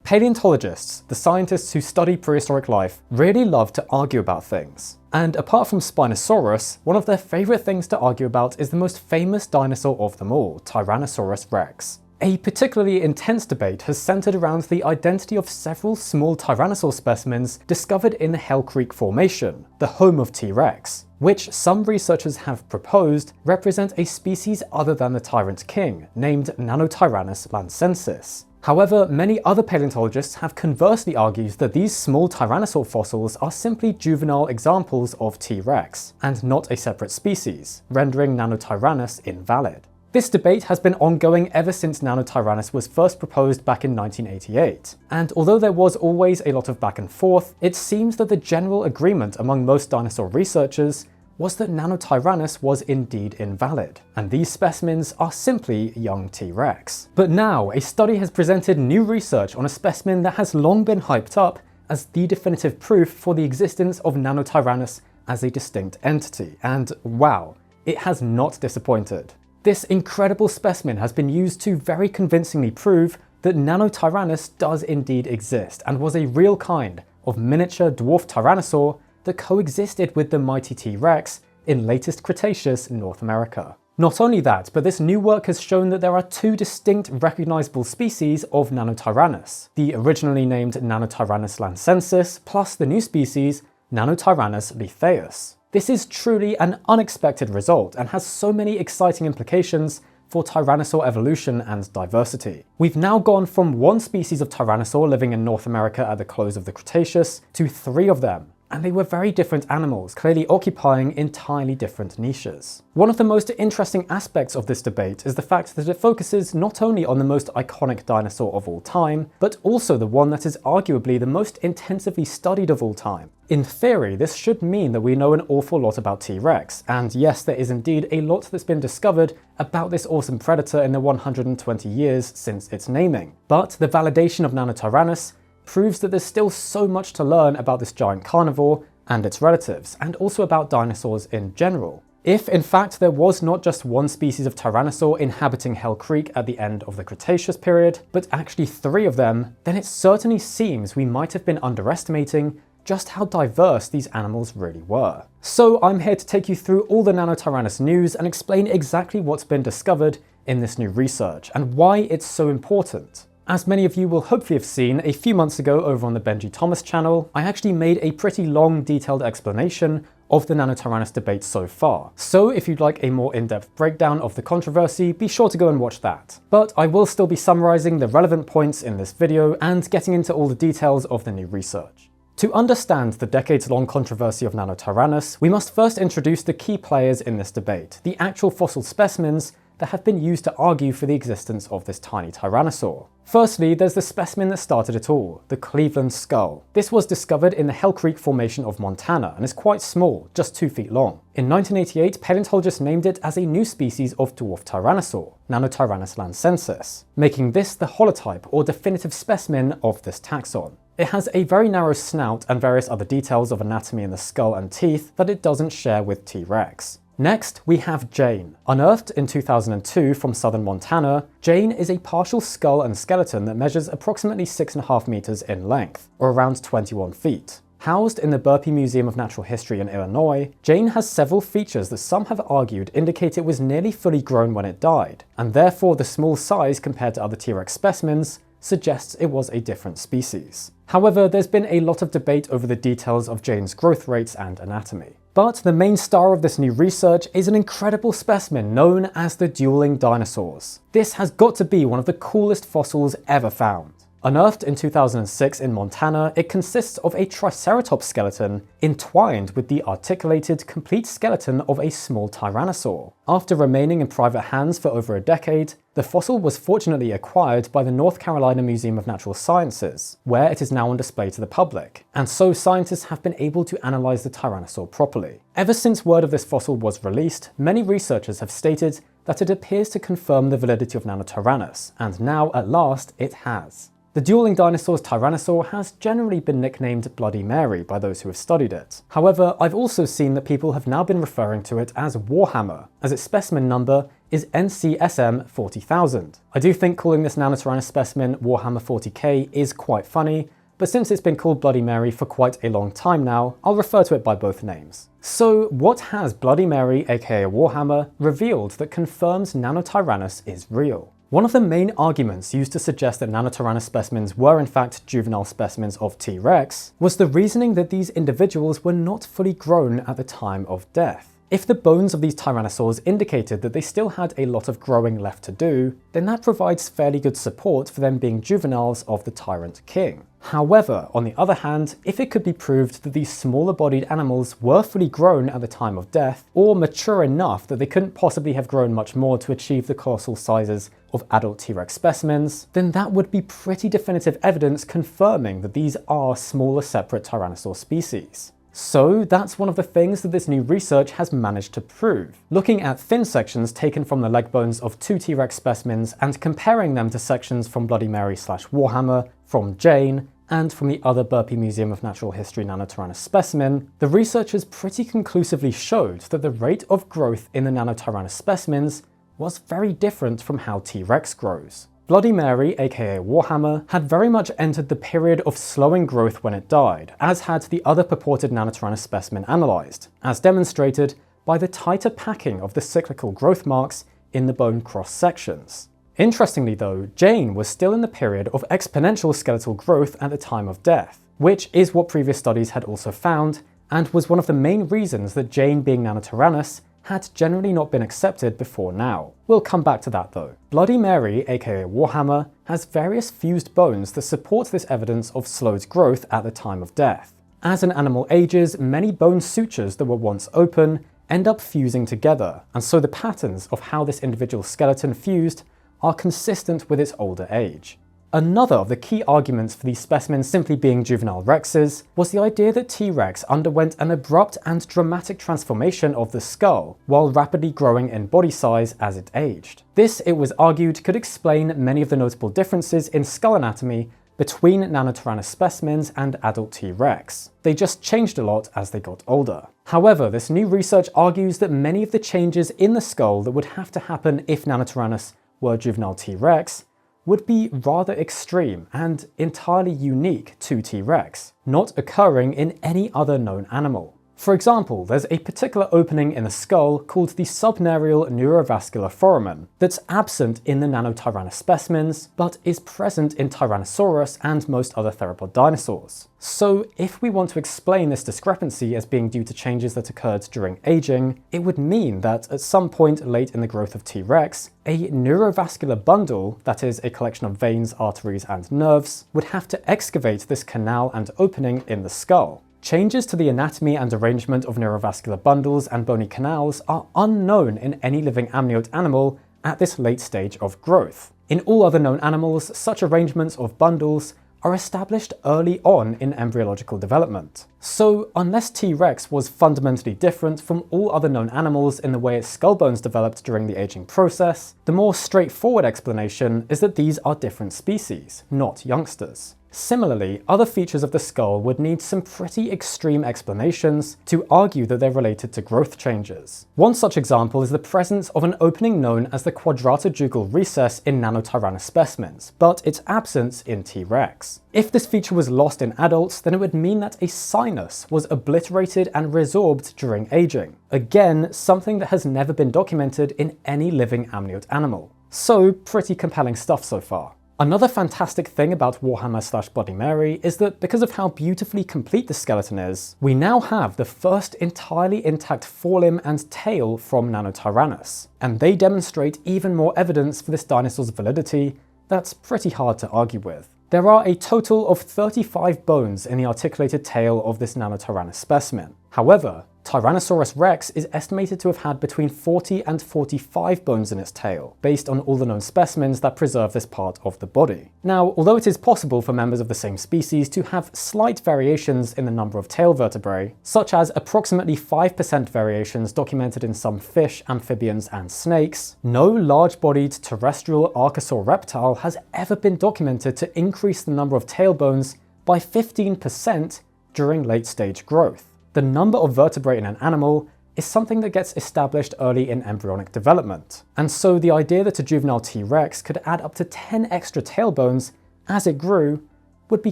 Paleontologists, the scientists who study prehistoric life, really love to argue about things. And apart from Spinosaurus, one of their favourite things to argue about is the most famous dinosaur of them all, Tyrannosaurus rex. A particularly intense debate has centred around the identity of several small tyrannosaur specimens discovered in the Hell Creek Formation, the home of T-Rex, which some researchers have proposed represent a species other than the tyrant king, named Nanotyrannus lancensis. However, many other paleontologists have conversely argued that these small tyrannosaur fossils are simply juvenile examples of T-Rex, and not a separate species, rendering Nanotyrannus invalid. This debate has been ongoing ever since Nanotyrannus was first proposed back in 1988, and although there was always a lot of back and forth, it seems that the general agreement among most dinosaur researchers was that Nanotyrannus was indeed invalid, and these specimens are simply young T-Rex. But now, a study has presented new research on a specimen that has long been hyped up as the definitive proof for the existence of Nanotyrannus as a distinct entity, and wow, it has not disappointed. This incredible specimen has been used to very convincingly prove that Nanotyrannus does indeed exist and was a real kind of miniature dwarf tyrannosaur that coexisted with the mighty T-Rex in latest Cretaceous North America. Not only that, but this new work has shown that there are two distinct recognizable species of Nanotyrannus, the originally named Nanotyrannus lancensis plus the new species Nanotyrannus lethaeus. This is truly an unexpected result and has so many exciting implications for tyrannosaur evolution and diversity. We've now gone from one species of tyrannosaur living in North America at the close of the Cretaceous to 3 of them, and they were very different animals, clearly occupying entirely different niches. One of the most interesting aspects of this debate is the fact that it focuses not only on the most iconic dinosaur of all time, but also the one that is arguably the most intensively studied of all time. In theory, this should mean that we know an awful lot about T-Rex, and yes, there is indeed a lot that's been discovered about this awesome predator in the 120 years since its naming. But the validation of Nanotyrannus proves that there's still so much to learn about this giant carnivore and its relatives, and also about dinosaurs in general. If, in fact, there was not just one species of tyrannosaur inhabiting Hell Creek at the end of the Cretaceous period, but actually 3 of them, then it certainly seems we might have been underestimating just how diverse these animals really were. So I'm here to take you through all the Nanotyrannus news and explain exactly what's been discovered in this new research, and why it's so important. As many of you will hopefully have seen, a few months ago over on the Benji Thomas channel, I actually made a pretty long, detailed explanation of the Nanotyrannus debate so far. So if you'd like a more in-depth breakdown of the controversy, be sure to go and watch that. But I will still be summarizing the relevant points in this video and getting into all the details of the new research. To understand the decades-long controversy of Nanotyrannus, we must first introduce the key players in this debate, the actual fossil specimens that have been used to argue for the existence of this tiny tyrannosaur. Firstly, there's the specimen that started it all, the Cleveland skull. This was discovered in the Hell Creek Formation of Montana and is quite small, just 2 feet long. In 1988, paleontologists named it as a new species of dwarf tyrannosaur, Nanotyrannus lancensis, making this the holotype or definitive specimen of this taxon. It has a very narrow snout and various other details of anatomy in the skull and teeth that it doesn't share with T-Rex. Next, we have Jane. Unearthed in 2002 from southern Montana, Jane is a partial skull and skeleton that measures approximately 6.5 meters in length, or around 21 feet. Housed in the Burpee Museum of Natural History in Illinois, Jane has several features that some have argued indicate it was nearly fully grown when it died, and therefore the small size compared to other T-Rex specimens suggests it was a different species. However, there's been a lot of debate over the details of Jane's growth rates and anatomy. But the main star of this new research is an incredible specimen known as the Dueling Dinosaurs. This has got to be one of the coolest fossils ever found. Unearthed in 2006 in Montana, it consists of a Triceratops skeleton entwined with the articulated, complete skeleton of a small tyrannosaur. After remaining in private hands for over a decade, the fossil was fortunately acquired by the North Carolina Museum of Natural Sciences, where it is now on display to the public, and so scientists have been able to analyze the tyrannosaur properly. Ever since word of this fossil was released, many researchers have stated that it appears to confirm the validity of Nanotyrannus, and now at last it has. The Dueling Dinosaurs Tyrannosaur has generally been nicknamed Bloody Mary by those who have studied it. However, I've also seen that people have now been referring to it as Warhammer, as its specimen number is NCSM 40,000. I do think calling this Nanotyrannus specimen Warhammer 40k is quite funny, but since it's been called Bloody Mary for quite a long time now, I'll refer to it by both names. So what has Bloody Mary, aka Warhammer, revealed that confirms Nanotyrannus is real? One of the main arguments used to suggest that Nanotyrannus specimens were in fact juvenile specimens of T-Rex was the reasoning that these individuals were not fully grown at the time of death. If the bones of these tyrannosaurs indicated that they still had a lot of growing left to do, then that provides fairly good support for them being juveniles of the tyrant king. However, on the other hand, if it could be proved that these smaller bodied animals were fully grown at the time of death, or mature enough that they couldn't possibly have grown much more to achieve the colossal sizes of adult T-Rex specimens, then that would be pretty definitive evidence confirming that these are smaller separate tyrannosaur species. So that's one of the things that this new research has managed to prove. Looking at thin sections taken from the leg bones of 2 T-Rex specimens and comparing them to sections from Bloody Mary / Warhammer, from Jane, and from the other Burpee Museum of Natural History Nanotyrannus specimen, the researchers pretty conclusively showed that the rate of growth in the Nanotyrannus specimens was very different from how T-Rex grows. Bloody Mary, aka Warhammer, had very much entered the period of slowing growth when it died, as had the other purported Nanotyrannus specimen analysed, as demonstrated by the tighter packing of the cyclical growth marks in the bone cross-sections. Interestingly though, Jane was still in the period of exponential skeletal growth at the time of death, which is what previous studies had also found, and was one of the main reasons that Jane being Nanotyrannus had generally not been accepted before now. We'll come back to that though. Bloody Mary, aka Warhammer, has various fused bones that support this evidence of slowed growth at the time of death. As an animal ages, many bone sutures that were once open end up fusing together, and so the patterns of how this individual skeleton fused are consistent with its older age. Another of the key arguments for these specimens simply being juvenile rexes was the idea that T-Rex underwent an abrupt and dramatic transformation of the skull, while rapidly growing in body size as it aged. This, it was argued, could explain many of the notable differences in skull anatomy between Nanotyrannus specimens and adult T-Rex. They just changed a lot as they got older. However, this new research argues that many of the changes in the skull that would have to happen if Nanotyrannus were juvenile T-Rex would be rather extreme and entirely unique to T-Rex, not occurring in any other known animal. For example, there's a particular opening in the skull called the subnarial neurovascular foramen that's absent in the Nanotyrannus specimens, but is present in Tyrannosaurus and most other theropod dinosaurs. So if we want to explain this discrepancy as being due to changes that occurred during aging, it would mean that at some point late in the growth of T-Rex, a neurovascular bundle, that is a collection of veins, arteries and nerves, would have to excavate this canal and opening in the skull. Changes to the anatomy and arrangement of neurovascular bundles and bony canals are unknown in any living amniote animal at this late stage of growth. In all other known animals, such arrangements of bundles are established early on in embryological development. So unless T-Rex was fundamentally different from all other known animals in the way its skull bones developed during the aging process, the more straightforward explanation is that these are different species, not youngsters. Similarly, other features of the skull would need some pretty extreme explanations to argue that they're related to growth changes. One such example is the presence of an opening known as the quadratojugal recess in Nanotyrannus specimens, but its absence in T-Rex. If this feature was lost in adults, then it would mean that a sinus was obliterated and resorbed during aging. Again, something that has never been documented in any living amniote animal. So, pretty compelling stuff so far. Another fantastic thing about Warhammer / Bloody Mary is that because of how beautifully complete the skeleton is, we now have the first entirely intact forelimb and tail from Nanotyrannus, and they demonstrate even more evidence for this dinosaur's validity that's pretty hard to argue with. There are a total of 35 bones in the articulated tail of this Nanotyrannus specimen. However, Tyrannosaurus rex is estimated to have had between 40 and 45 bones in its tail, based on all the known specimens that preserve this part of the body. Now, although it is possible for members of the same species to have slight variations in the number of tail vertebrae, such as approximately 5% variations documented in some fish, amphibians, and snakes, no large-bodied terrestrial archosaur reptile has ever been documented to increase the number of tail bones by 15% during late-stage growth. The number of vertebrae in an animal is something that gets established early in embryonic development, and so the idea that a juvenile T-Rex could add up to 10 extra tailbones as it grew would be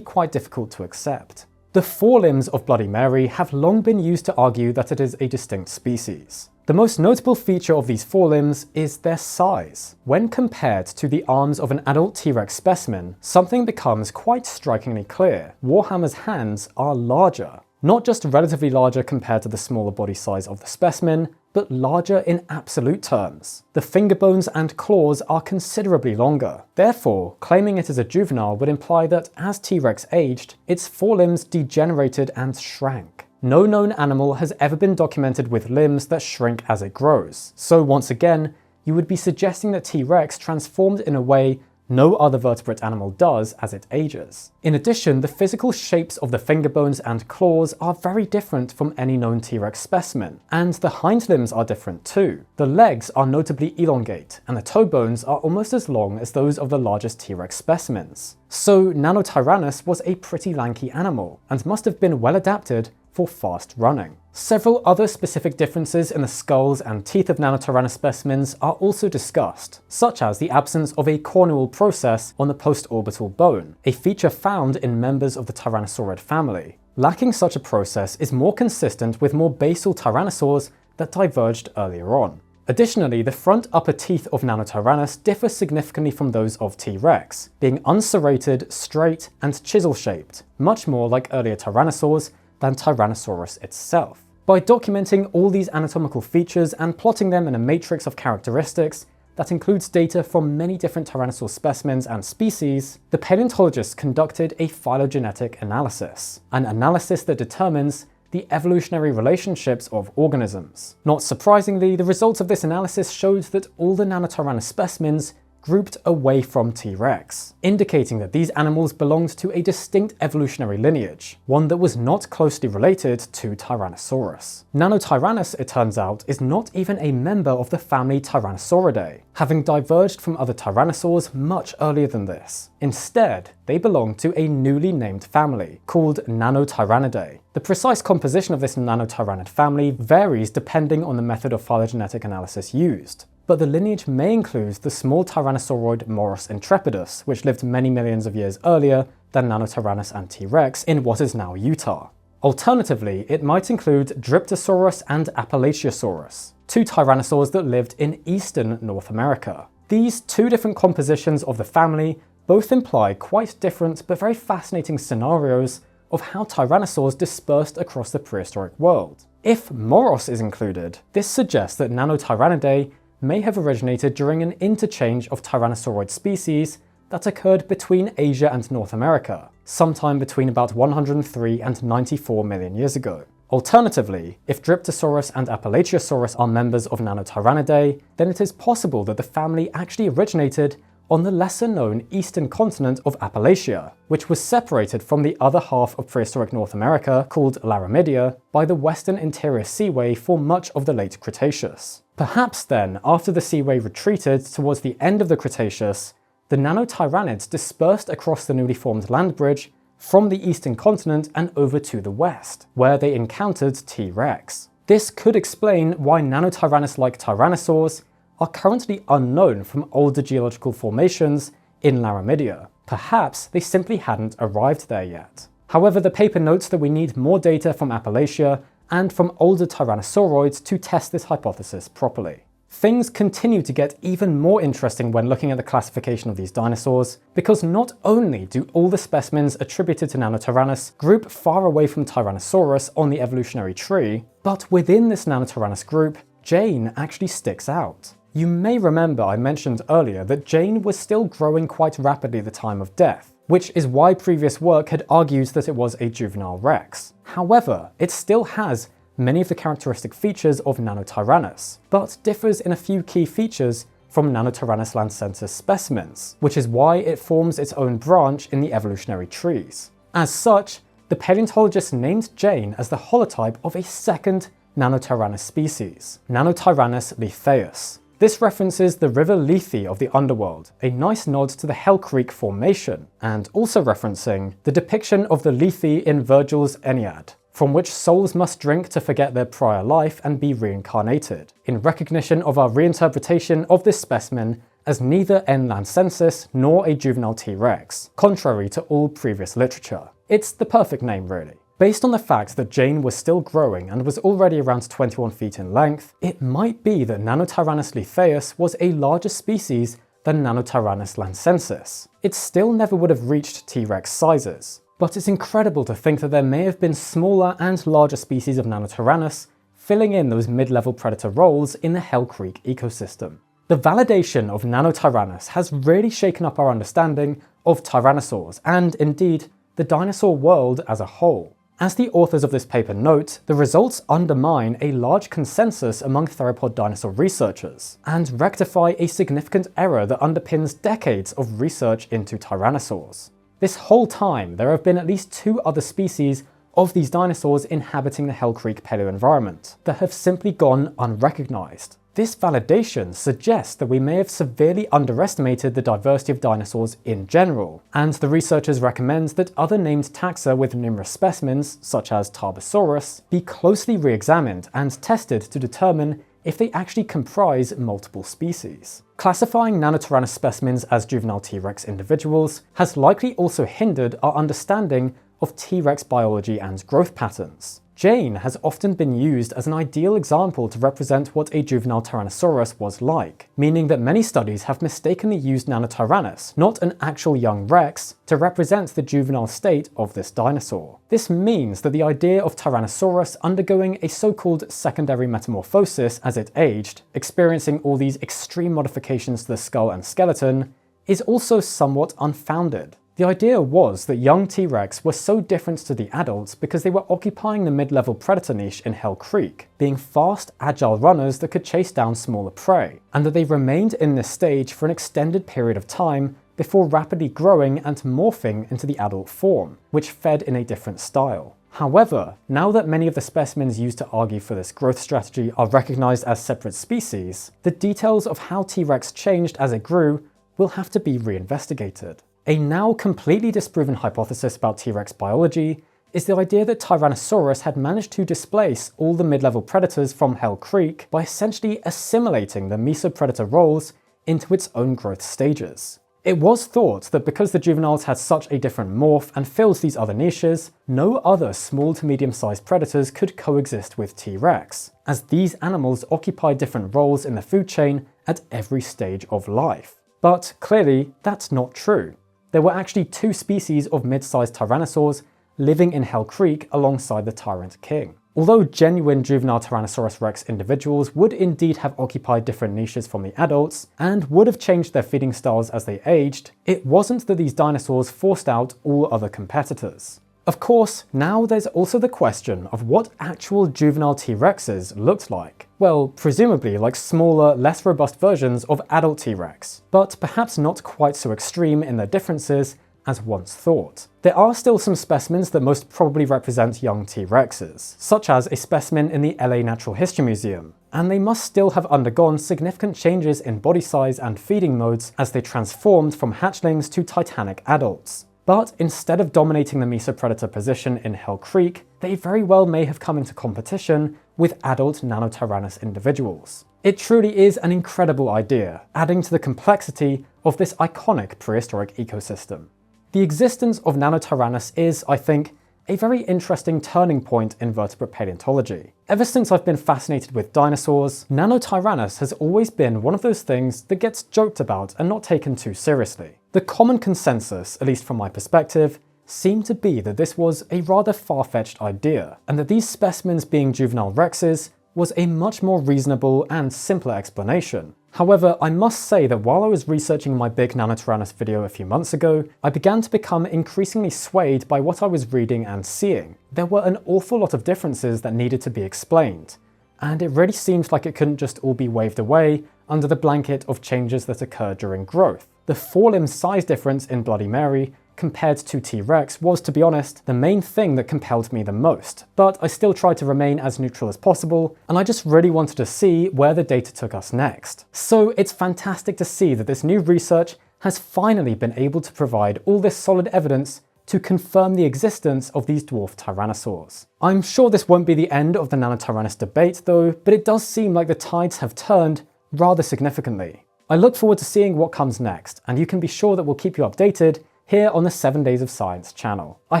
quite difficult to accept. The forelimbs of Bloody Mary have long been used to argue that it is a distinct species. The most notable feature of these forelimbs is their size. When compared to the arms of an adult T-Rex specimen, something becomes quite strikingly clear. Warhammer's hands are larger. Not just relatively larger compared to the smaller body size of the specimen, but larger in absolute terms. The finger bones and claws are considerably longer. Therefore, claiming it as a juvenile would imply that as T-Rex aged, its forelimbs degenerated and shrank. No known animal has ever been documented with limbs that shrink as it grows. So once again, you would be suggesting that T-Rex transformed in a way no other vertebrate animal does as it ages. In addition, the physical shapes of the finger bones and claws are very different from any known T-Rex specimen, and the hind limbs are different too. The legs are notably elongate, and the toe bones are almost as long as those of the largest T-Rex specimens. So Nanotyrannus was a pretty lanky animal, and must have been well adapted for fast running. Several other specific differences in the skulls and teeth of Nanotyrannus specimens are also discussed, such as the absence of a cornual process on the postorbital bone, a feature found in members of the Tyrannosaurid family. Lacking such a process is more consistent with more basal tyrannosaurs that diverged earlier on. Additionally, the front upper teeth of Nanotyrannus differ significantly from those of T-Rex, being unserrated, straight, and chisel-shaped, much more like earlier tyrannosaurs than Tyrannosaurus itself. By documenting all these anatomical features and plotting them in a matrix of characteristics that includes data from many different tyrannosaur specimens and species, the paleontologists conducted a phylogenetic analysis, an analysis that determines the evolutionary relationships of organisms. Not surprisingly, the results of this analysis showed that all the Nanotyrannus specimens grouped away from T-Rex, indicating that these animals belonged to a distinct evolutionary lineage, one that was not closely related to Tyrannosaurus. Nanotyrannus, it turns out, is not even a member of the family Tyrannosauridae, having diverged from other tyrannosaurs much earlier than this. Instead, they belong to a newly named family called Nanotyrannidae. The precise composition of this Nanotyrannid family varies depending on the method of phylogenetic analysis used, but the lineage may include the small tyrannosauroid Morus intrepidus, which lived many millions of years earlier than Nanotyrannus and T-Rex in what is now Utah. Alternatively, it might include Dryptosaurus and Appalachiosaurus, two tyrannosaurs that lived in eastern North America. These two different compositions of the family both imply quite different but very fascinating scenarios of how tyrannosaurs dispersed across the prehistoric world. If Moros is included, this suggests that Nanotyrannidae may have originated during an interchange of tyrannosauroid species that occurred between Asia and North America, sometime between about 103 and 94 million years ago. Alternatively, if Dryptosaurus and Appalachiosaurus are members of Nanotyrannidae, then it is possible that the family actually originated on the lesser-known eastern continent of Appalachia, which was separated from the other half of prehistoric North America, called Laramidia, by the western interior seaway for much of the late Cretaceous. Perhaps then, after the seaway retreated towards the end of the Cretaceous, the Nanotyrannids dispersed across the newly formed land bridge from the eastern continent and over to the west, where they encountered T-Rex. This could explain why Nanotyrannus-like tyrannosaurs are currently unknown from older geological formations in Laramidia. Perhaps they simply hadn't arrived there yet. However, the paper notes that we need more data from Appalachia and from older tyrannosauroids to test this hypothesis properly. Things continue to get even more interesting when looking at the classification of these dinosaurs, because not only do all the specimens attributed to Nanotyrannus group far away from Tyrannosaurus on the evolutionary tree, but within this Nanotyrannus group, Jane actually sticks out. You may remember I mentioned earlier that Jane was still growing quite rapidly at the time of death, which is why previous work had argued that it was a juvenile Rex. However, it still has many of the characteristic features of Nanotyrannus, but differs in a few key features from Nanotyrannus lancensis specimens, which is why it forms its own branch in the evolutionary trees. As such, the paleontologists named Jane as the holotype of a second Nanotyrannus species, Nanotyrannus lethaeus. This references the river Lethe of the underworld, a nice nod to the Hell Creek formation, and also referencing the depiction of the Lethe in Virgil's Aeneid. from which souls must drink to forget their prior life and be reincarnated, in recognition of our reinterpretation of this specimen as neither N. lancensis nor a juvenile T-Rex, contrary to all previous literature. It's the perfect name, really. Based on the fact that Jane was still growing and was already around 21 feet in length, it might be that Nanotyrannus lethaeus was a larger species than Nanotyrannus lancensis. It still never would have reached T-Rex sizes, but it's incredible to think that there may have been smaller and larger species of Nanotyrannus filling in those mid-level predator roles in the Hell Creek ecosystem. The validation of Nanotyrannus has really shaken up our understanding of tyrannosaurs and, indeed, the dinosaur world as a whole. As the authors of this paper note, the results undermine a large consensus among theropod dinosaur researchers, and rectify a significant error that underpins decades of research into tyrannosaurs. This whole time, there have been at least 2 other species of these dinosaurs inhabiting the Hell Creek paleoenvironment that have simply gone unrecognized. This validation suggests that we may have severely underestimated the diversity of dinosaurs in general, and the researchers recommend that other named taxa with numerous specimens, such as Tarbosaurus, be closely re-examined and tested to determine if they actually comprise multiple species. Classifying Nanotyrannus specimens as juvenile T-Rex individuals has likely also hindered our understanding of T-Rex biology and growth patterns. Jane has often been used as an ideal example to represent what a juvenile Tyrannosaurus was like, meaning that many studies have mistakenly used Nanotyrannus, not an actual young Rex, to represent the juvenile state of this dinosaur. This means that the idea of Tyrannosaurus undergoing a so-called secondary metamorphosis as it aged, experiencing all these extreme modifications to the skull and skeleton, is also somewhat unfounded. The idea was that young T-Rex were so different to the adults because they were occupying the mid-level predator niche in Hell Creek, being fast, agile runners that could chase down smaller prey, and that they remained in this stage for an extended period of time before rapidly growing and morphing into the adult form, which fed in a different style. However, now that many of the specimens used to argue for this growth strategy are recognized as separate species, the details of how T-Rex changed as it grew will have to be reinvestigated. A now completely disproven hypothesis about T-Rex biology is the idea that Tyrannosaurus had managed to displace all the mid-level predators from Hell Creek by essentially assimilating the mesopredator roles into its own growth stages. It was thought that because the juveniles had such a different morph and filled these other niches, no other small to medium-sized predators could coexist with T-Rex, as these animals occupy different roles in the food chain at every stage of life. But clearly, that's not true. There were actually 2 species of mid-sized tyrannosaurs living in Hell Creek alongside the Tyrant King. Although genuine juvenile Tyrannosaurus rex individuals would indeed have occupied different niches from the adults, and would have changed their feeding styles as they aged, it wasn't that these dinosaurs forced out all other competitors. Of course, now there's also the question of what actual juvenile T-Rexes looked like. Well, presumably like smaller, less robust versions of adult T-Rex, but perhaps not quite so extreme in their differences as once thought. There are still some specimens that most probably represent young T-Rexes, such as a specimen in the LA Natural History Museum, and they must still have undergone significant changes in body size and feeding modes as they transformed from hatchlings to titanic adults. But instead of dominating the mesopredator position in Hell Creek, they very well may have come into competition with adult Nanotyrannus individuals. It truly is an incredible idea, adding to the complexity of this iconic prehistoric ecosystem. The existence of Nanotyrannus is, I think, a very interesting turning point in vertebrate paleontology. Ever since I've been fascinated with dinosaurs, Nanotyrannus has always been one of those things that gets joked about and not taken too seriously. The common consensus, at least from my perspective, seemed to be that this was a rather far-fetched idea, and that these specimens being juvenile rexes was a much more reasonable and simpler explanation. However, I must say that while I was researching my big Nanotyrannus video a few months ago, I began to become increasingly swayed by what I was reading and seeing. There were an awful lot of differences that needed to be explained, and it really seemed like it couldn't just all be waved away under the blanket of changes that occur during growth. The forelimb size difference in Bloody Mary compared to T-Rex was, to be honest, the main thing that compelled me the most, but I still tried to remain as neutral as possible, and I just really wanted to see where the data took us next. So it's fantastic to see that this new research has finally been able to provide all this solid evidence to confirm the existence of these dwarf tyrannosaurs. I'm sure this won't be the end of the Nanotyrannus debate though, but it does seem like the tides have turned rather significantly. I look forward to seeing what comes next, and you can be sure that we'll keep you updated here on the 7 Days of Science channel. I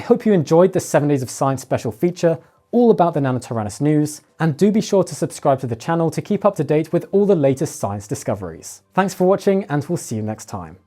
hope you enjoyed this 7 Days of Science special feature all about the Nanotyrannus news, and do be sure to subscribe to the channel to keep up to date with all the latest science discoveries. Thanks for watching, and we'll see you next time.